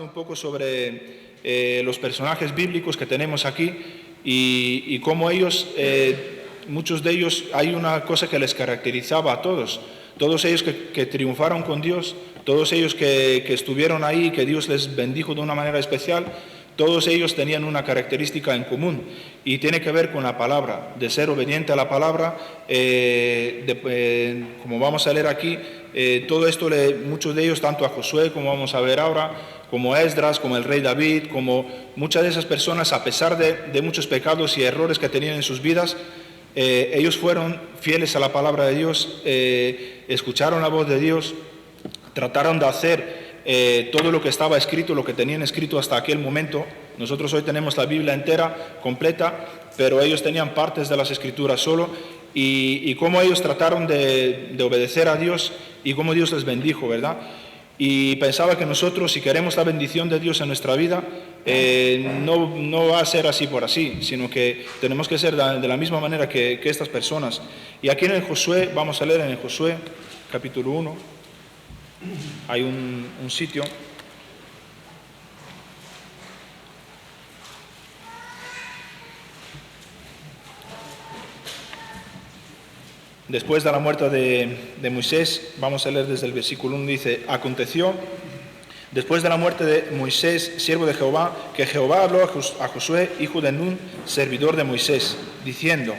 un poco sobre los personajes bíblicos que tenemos aquí y cómo ellos, muchos de ellos, hay una cosa que les caracterizaba a todos. Todos ellos que triunfaron con Dios, todos ellos que estuvieron ahí, que Dios les bendijo de una manera especial, todos ellos tenían una característica en común y tiene que ver con la palabra, de ser obediente a la palabra, como vamos a leer aquí, todo esto, muchos de ellos, tanto a Josué, como vamos a ver ahora, como a Esdras, como el rey David, como muchas de esas personas, a pesar de muchos pecados y errores que tenían en sus vidas, ellos fueron fieles a la palabra de Dios, escucharon la voz de Dios, trataron de hacer todo lo que estaba escrito, lo que tenían escrito hasta aquel momento. Nosotros hoy tenemos la Biblia entera, completa, pero ellos tenían partes de las Escrituras solo, y cómo ellos trataron de obedecer a Dios y cómo Dios les bendijo, ¿verdad? Y pensaba que nosotros, si queremos la bendición de Dios en nuestra vida, no va a ser así por así, sino que tenemos que ser de la misma manera que estas personas. Y aquí en el Josué, vamos a leer en el Josué, capítulo 1, hay un sitio. Después de la muerte de Moisés, vamos a leer desde el versículo 1, dice: aconteció, después de la muerte de Moisés, siervo de Jehová, que Jehová habló a Josué, hijo de Nun, servidor de Moisés, diciendo: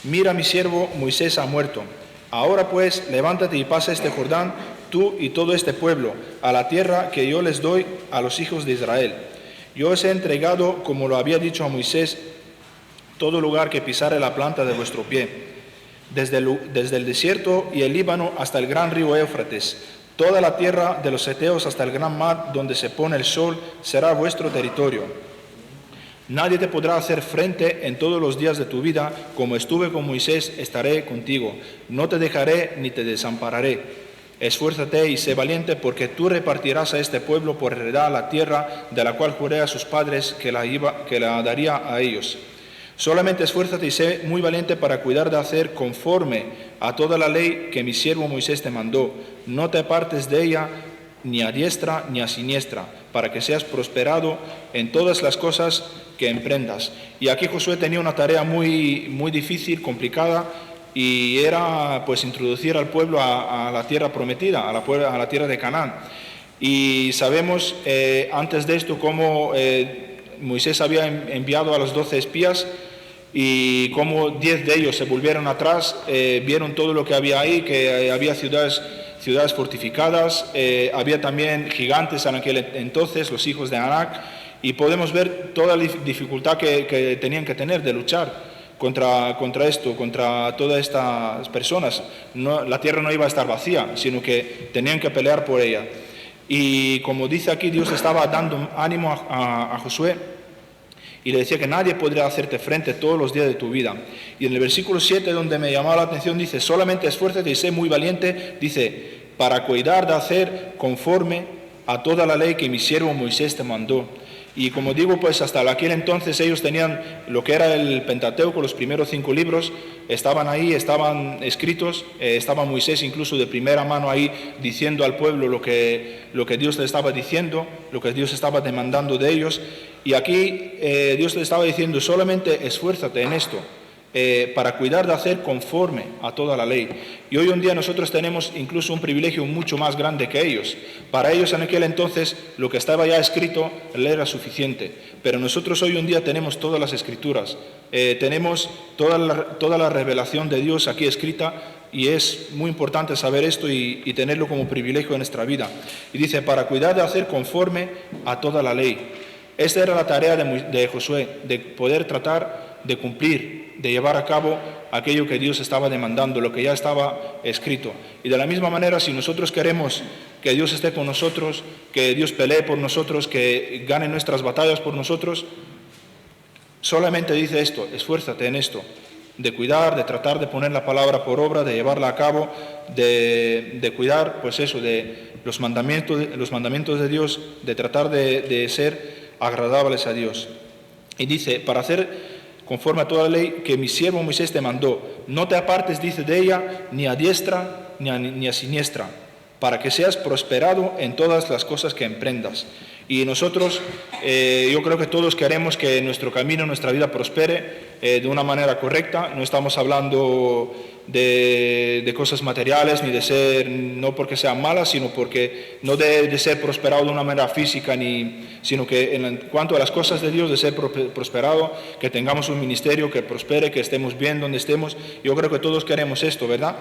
mira, mi siervo Moisés ha muerto. Ahora pues, levántate y pasa este Jordán, tú y todo este pueblo, a la tierra que yo les doy a los hijos de Israel. Yo os he entregado, como lo había dicho a Moisés, todo lugar que pisare la planta de vuestro pie, desde el desierto y el Líbano hasta el gran río Éufrates, toda la tierra de los heteos hasta el gran mar donde se pone el sol será vuestro territorio. Nadie te podrá hacer frente en todos los días de tu vida, como estuve con Moisés, estaré contigo. No te dejaré ni te desampararé. Esfuérzate y sé valiente, porque tú repartirás a este pueblo por heredad la tierra de la cual juré a sus padres que la daría a ellos. Solamente esfuérzate y sé muy valiente para cuidar de hacer conforme a toda la ley que mi siervo Moisés te mandó. No te apartes de ella ni a diestra ni a siniestra, para que seas prosperado en todas las cosas que emprendas. Y aquí Josué tenía una tarea muy, muy difícil, complicada, y era pues introducir al pueblo a la tierra prometida, a la tierra de Canaán. Y sabemos antes de esto cómo Moisés había enviado a los 12 espías y cómo 10 de ellos se volvieron atrás, vieron todo lo que había ahí, que había ciudades fortificadas, había también gigantes en aquel entonces, los hijos de Anac, y podemos ver toda la dificultad que tenían que tener de luchar contra esto, contra todas estas personas. La tierra no iba a estar vacía, sino que tenían que pelear por ella. Y como dice aquí, Dios estaba dando ánimo a Josué y le decía que nadie podría hacerte frente todos los días de tu vida. Y en el versículo 7, donde me llamaba la atención, dice: solamente esfuérzate y sé muy valiente, dice, para cuidar de hacer conforme a toda la ley que mi siervo Moisés te mandó. Y como digo, pues hasta aquel entonces ellos tenían lo que era el Pentateuco, los primeros 5 libros, estaban ahí, estaban escritos, estaba Moisés incluso de primera mano ahí diciendo al pueblo lo que Dios le estaba diciendo, lo que Dios estaba demandando de ellos. Y aquí Dios le estaba diciendo: solamente esfuérzate en esto, para cuidar de hacer conforme a toda la ley. Y hoy en día nosotros tenemos incluso un privilegio mucho más grande que ellos. Para ellos en aquel entonces lo que estaba ya escrito le era suficiente, pero nosotros hoy en día tenemos todas las escrituras, tenemos toda la revelación de Dios aquí escrita, y es muy importante saber esto y tenerlo como privilegio en nuestra vida. Y dice: para cuidar de hacer conforme a toda la ley. Esta era la tarea de Josué, de poder tratar de cumplir, de llevar a cabo aquello que Dios estaba demandando, lo que ya estaba escrito. Y de la misma manera, si nosotros queremos que Dios esté con nosotros, que Dios pelee por nosotros, que gane nuestras batallas por nosotros, solamente dice esto: esfuérzate en esto, de cuidar, de tratar de poner la palabra por obra, de llevarla a cabo, de cuidar, pues eso, de los mandamientos de Dios, de tratar de ser agradables a Dios. Y dice: para hacer conforme a toda la ley que mi siervo Moisés te mandó, no te apartes, dice, de ella, ni a diestra ni a siniestra, para que seas prosperado en todas las cosas que emprendas. Y nosotros, yo creo que todos queremos que nuestro camino, nuestra vida prospere de una manera correcta. No estamos hablando de cosas materiales, ni de ser, no porque sean malas, sino porque no de ser prosperado de una manera física, sino que en cuanto a las cosas de Dios, de ser prosperado, que tengamos un ministerio que prospere, que estemos bien donde estemos. Yo creo que todos queremos esto, ¿verdad?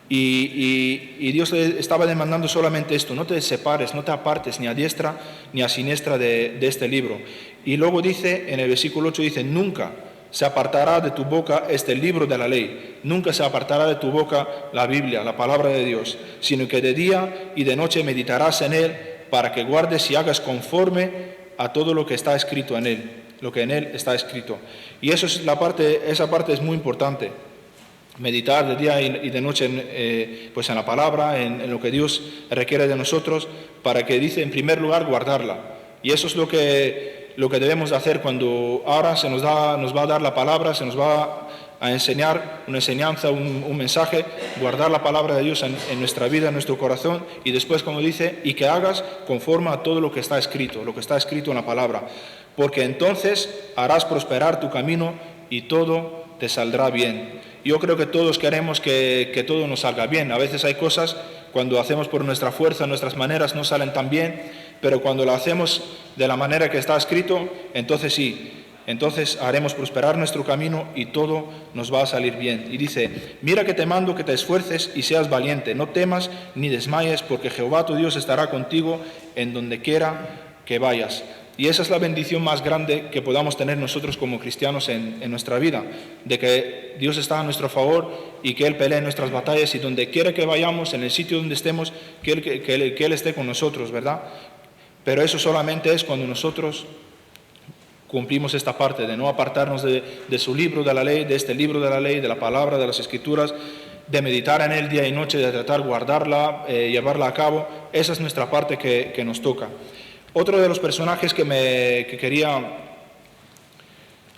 Y Dios le estaba demandando solamente esto: no te separes, no te apartes ni a diestra ni a siniestra de este libro. Y luego dice, en el versículo 8 dice: nunca se apartará de tu boca este libro de la ley, nunca se apartará de tu boca la Biblia, la palabra de Dios, sino que de día y de noche meditarás en él, para que guardes y hagas conforme a todo lo que está escrito en él, lo que en él está escrito. Y eso es esa parte es muy importante. Meditar de día y de noche pues en la palabra, en lo que Dios requiere de nosotros, para que, dice, en primer lugar, guardarla. Y eso es lo que debemos de hacer cuando ahora nos va a dar la palabra, se nos va a enseñar una enseñanza, un mensaje, guardar la palabra de Dios en nuestra vida, en nuestro corazón, y después, como dice, y que hagas conforme a todo lo que está escrito en la palabra, porque entonces harás prosperar tu camino y todo te saldrá bien. Yo creo que todos queremos que todo nos salga bien. A veces hay cosas, cuando hacemos por nuestra fuerza, nuestras maneras, no salen tan bien, pero cuando lo hacemos de la manera que está escrito, entonces sí, entonces haremos prosperar nuestro camino y todo nos va a salir bien. Y dice: mira que te mando que te esfuerces y seas valiente, no temas ni desmayes, porque Jehová tu Dios estará contigo en donde quiera que vayas. Y esa es la bendición más grande que podamos tener nosotros como cristianos en nuestra vida, de que Dios está a nuestro favor y que Él pelee nuestras batallas, y donde quiera que vayamos, en el sitio donde estemos, que Él esté con nosotros, ¿verdad? Pero eso solamente es cuando nosotros cumplimos esta parte de no apartarnos de su libro de la ley, de este libro de la ley, de la palabra, de las Escrituras, de meditar en él día y noche, de tratar de guardarla, llevarla a cabo. Esa es nuestra parte que nos toca. Otro de los personajes que quería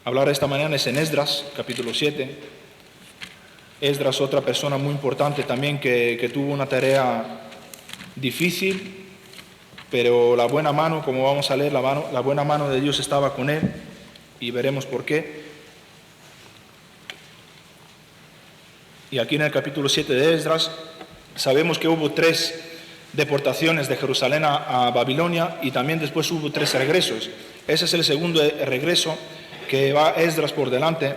hablar esta mañana es en Esdras, capítulo 7. Esdras, otra persona muy importante también que tuvo una tarea difícil, pero la buena mano, como vamos a leer, la buena mano de Dios estaba con él, y veremos por qué. Y aquí en el capítulo 7 de Esdras sabemos que hubo 3 deportaciones de Jerusalén a Babilonia, y también después hubo 3 regresos. Ese es el segundo regreso, que va Esdras por delante.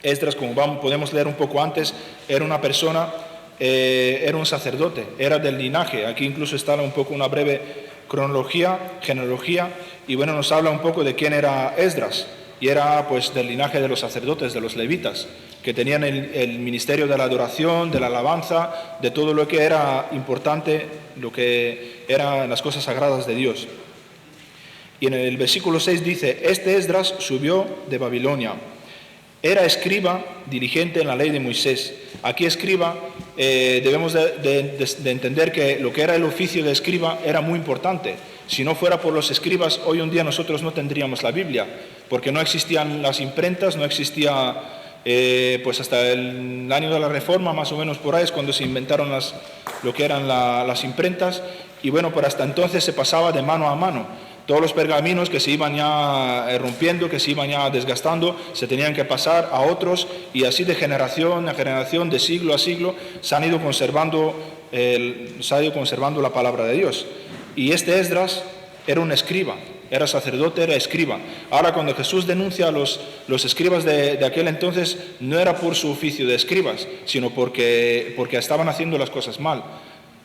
Esdras, como podemos leer un poco antes, era una persona, era un sacerdote, era del linaje. Aquí incluso está un poco una breve genealogía, y bueno, nos habla un poco de quién era Esdras. Y era pues del linaje de los sacerdotes, de los levitas, que tenían el ministerio de la adoración, de la alabanza, de todo lo que era importante, lo que eran las cosas sagradas de Dios. Y en el versículo 6 dice: este Esdras subió de Babilonia. Era escriba, diligente en la ley de Moisés. Aquí escriba, debemos de entender que lo que era el oficio de escriba era muy importante. Si no fuera por los escribas, hoy en día nosotros no tendríamos la Biblia, porque no existían las imprentas, no existía, pues hasta el año de la Reforma, más o menos por ahí, es cuando se inventaron lo que eran las imprentas, y bueno, por hasta entonces se pasaba de mano a mano. Todos los pergaminos que se iban ya rompiendo, que se iban ya desgastando, se tenían que pasar a otros, y así de generación a generación, de siglo a siglo, se ha ido conservando la palabra de Dios. Y este Esdras era un escriba, era sacerdote, era escriba. Ahora, cuando Jesús denuncia a los escribas de aquel entonces, no era por su oficio de escribas, sino porque estaban haciendo las cosas mal.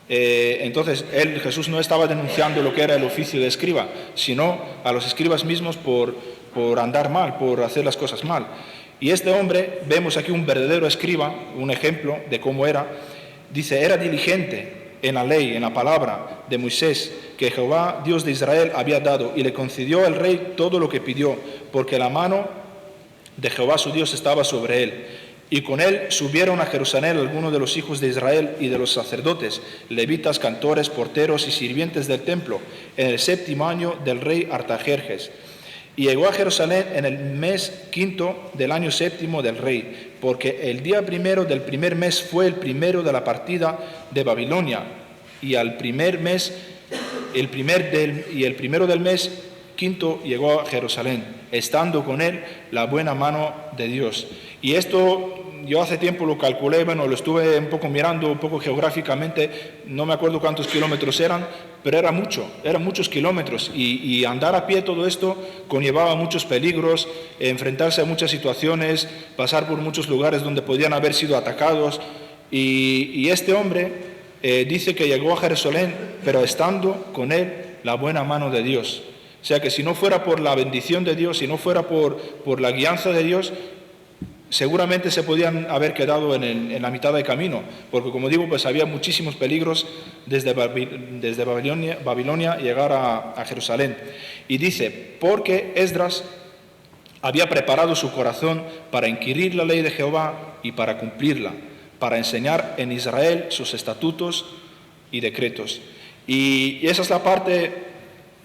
Entonces Jesús no estaba denunciando lo que era el oficio de escriba, sino a los escribas mismos por andar mal, por hacer las cosas mal. Y este hombre, vemos aquí un verdadero escriba, un ejemplo de cómo era. Dice: era diligente en la ley, en la palabra de Moisés, que Jehová, Dios de Israel, había dado, y le concedió al rey todo lo que pidió, porque la mano de Jehová su Dios estaba sobre él. Y con él subieron a Jerusalén algunos de los hijos de Israel y de los sacerdotes, levitas, cantores, porteros y sirvientes del templo, en el 7º año del rey Artajerjes. Y llegó a Jerusalén en el mes 5 del año 7 del rey, porque el día 1 del primer mes fue el primero de la partida de Babilonia, y al primer mes el primero del mes quinto llegó a Jerusalén, estando con él la buena mano de Dios. Y esto yo hace tiempo lo calculé, bueno, lo estuve un poco mirando, un poco geográficamente, no me acuerdo cuántos kilómetros eran, pero eran muchos kilómetros. Y andar a pie todo esto conllevaba muchos peligros, enfrentarse a muchas situaciones, pasar por muchos lugares donde podían haber sido atacados. Y este hombre dice que llegó a Jerusalén, pero estando con él la buena mano de Dios. O sea que si no fuera por la bendición de Dios, si no fuera por la guianza de Dios, seguramente se podían haber quedado en la mitad del camino, porque como digo, pues había muchísimos peligros desde Babilonia llegar a Jerusalén. Y dice, porque Esdras había preparado su corazón para inquirir la ley de Jehová y para cumplirla, para enseñar en Israel sus estatutos y decretos. Y esa es la parte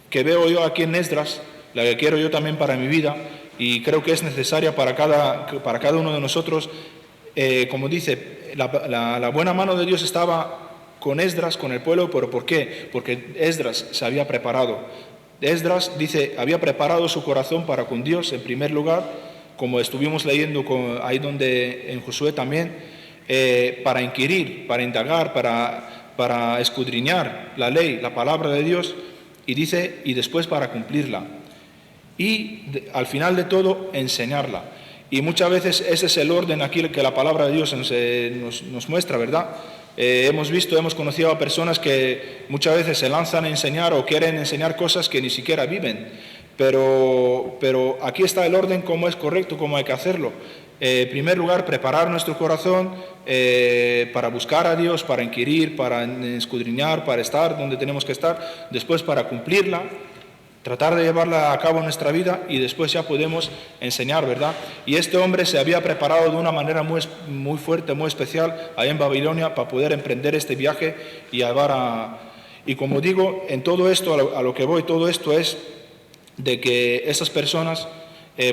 que veo yo aquí en Esdras, la que quiero yo también para mi vida, y creo que es necesaria para cada uno de nosotros. Como dice, la buena mano de Dios estaba con Esdras, con el pueblo, pero ¿por qué? Porque Esdras se había preparado. Esdras, dice, había preparado su corazón para con Dios en primer lugar, como estuvimos leyendo ahí donde en Josué también, para inquirir, para indagar, para escudriñar la ley, la palabra de Dios, y dice, y después para cumplirla. Y al final de todo, enseñarla. Y muchas veces ese es el orden aquí que la palabra de Dios nos muestra, ¿verdad? Hemos conocido a personas que muchas veces se lanzan a enseñar o quieren enseñar cosas que ni siquiera viven. Pero aquí está el orden, cómo es correcto, cómo hay que hacerlo. En primer lugar, preparar nuestro corazón para buscar a Dios, para inquirir, para escudriñar, para estar donde tenemos que estar. Después, para cumplirla, tratar de llevarla a cabo en nuestra vida, y después ya podemos enseñar, ¿verdad? Y este hombre se había preparado de una manera muy fuerte, muy especial, ahí en Babilonia, para poder emprender este viaje y llevar Y como digo, en todo esto, a lo que voy, todo esto es de que esas personas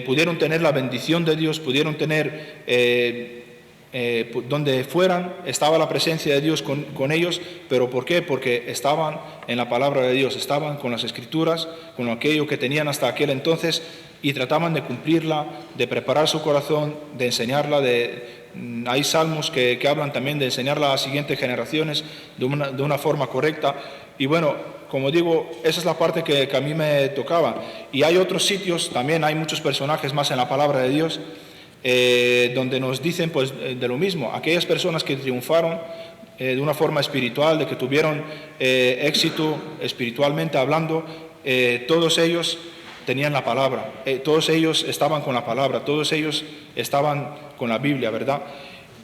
pudieron tener la bendición de Dios, pudieron tener, donde fueran, estaba la presencia de Dios con ellos. ¿Pero por qué? Porque estaban en la palabra de Dios, estaban con las Escrituras, con aquello que tenían hasta aquel entonces, y trataban de cumplirla, de preparar su corazón, de enseñarla. Hay salmos que hablan también de enseñarla a las siguientes generaciones de una forma correcta. Y bueno, como digo, esa es la parte que a mí me tocaba. Y hay otros sitios, también hay muchos personajes más en la palabra de Dios, donde nos dicen pues de lo mismo. Aquellas personas que triunfaron de una forma espiritual, de que tuvieron éxito espiritualmente hablando, todos ellos tenían la palabra, todos ellos estaban con la palabra, todos ellos estaban con la Biblia, ¿verdad?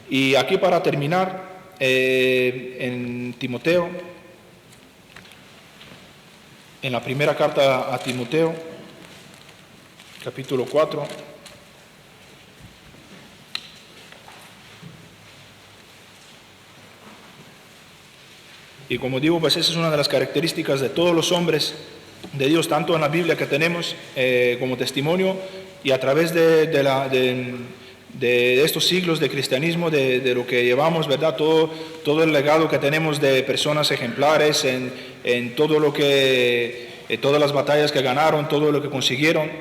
Y aquí, para terminar, en Timoteo, en la primera carta a Timoteo, capítulo 4, y como digo, pues esa es una de las características de todos los hombres de Dios, tanto en la Biblia que tenemos como testimonio, y a través de estos siglos de cristianismo, de lo que llevamos, ¿verdad? Todo el legado que tenemos de personas ejemplares en todo lo que, todas las batallas que ganaron, todo lo que consiguieron,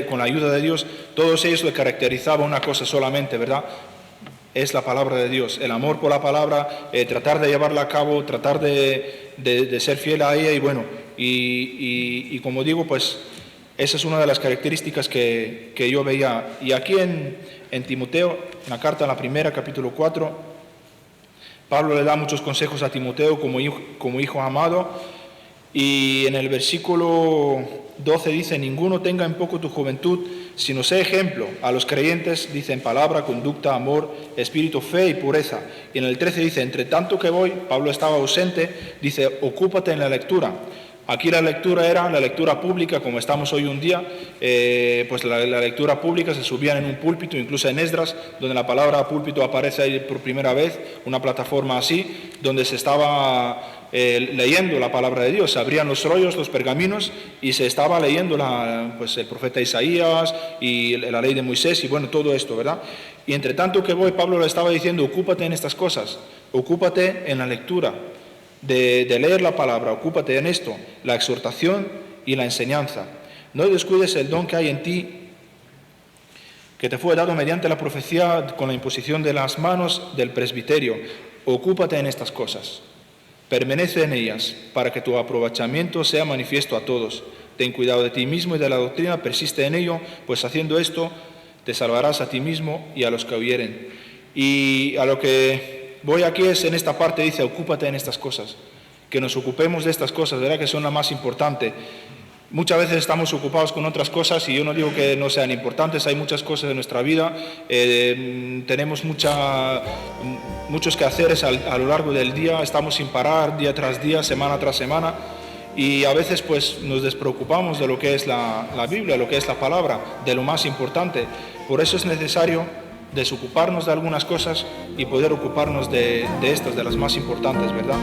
con la ayuda de Dios, todos ellos le caracterizaba una cosa solamente, ¿verdad? Es la palabra de Dios, el amor por la palabra, tratar de llevarla a cabo, tratar de ser fiel a ella. Y bueno, y como digo, pues esa es una de las características que yo veía. Y aquí en Timoteo, en la carta, en la primera, capítulo 4, Pablo le da muchos consejos a Timoteo como hijo amado. Y en el versículo 12 dice: ninguno tenga en poco tu juventud, sino sé ejemplo a los creyentes, dice, en palabra, conducta, amor, espíritu, fe y pureza. Y en el 13 dice: entre tanto que voy, Pablo estaba ausente, dice, ocúpate en la lectura. Aquí la lectura era la lectura pública, como estamos hoy un día, pues la lectura pública se subían en un púlpito, incluso en Esdras, donde la palabra púlpito aparece ahí por primera vez, una plataforma así, donde se estaba leyendo la palabra de Dios. Se abrían los rollos, los pergaminos, y se estaba leyendo pues el profeta Isaías y la ley de Moisés, y bueno, todo esto, ¿verdad? Y entre tanto que voy, Pablo le estaba diciendo: ocúpate en estas cosas, ocúpate en la lectura. de leer la palabra, ocúpate en esto, la exhortación y la enseñanza. No descuides el don que hay en ti, que te fue dado mediante la profecía con la imposición de las manos del presbiterio. Ocúpate en estas cosas. Permanece en ellas, para que tu aprovechamiento sea manifiesto a todos. Ten cuidado de ti mismo y de la doctrina, persiste en ello, pues haciendo esto te salvarás a ti mismo y a los que oyeren. Y a lo que voy aquí es, en esta parte dice, ocúpate en estas cosas. Que nos ocupemos de estas cosas, ¿verdad? Que son las más importantes. Muchas veces estamos ocupados con otras cosas y yo no digo que no sean importantes, hay muchas cosas en nuestra vida, tenemos muchos quehaceres a lo largo del día, estamos sin parar día tras día, semana tras semana, y a veces pues nos despreocupamos de lo que es la Biblia, lo que es la palabra, de lo más importante. Por eso es necesario desocuparnos de algunas cosas y poder ocuparnos de estas, de las más importantes, ¿verdad?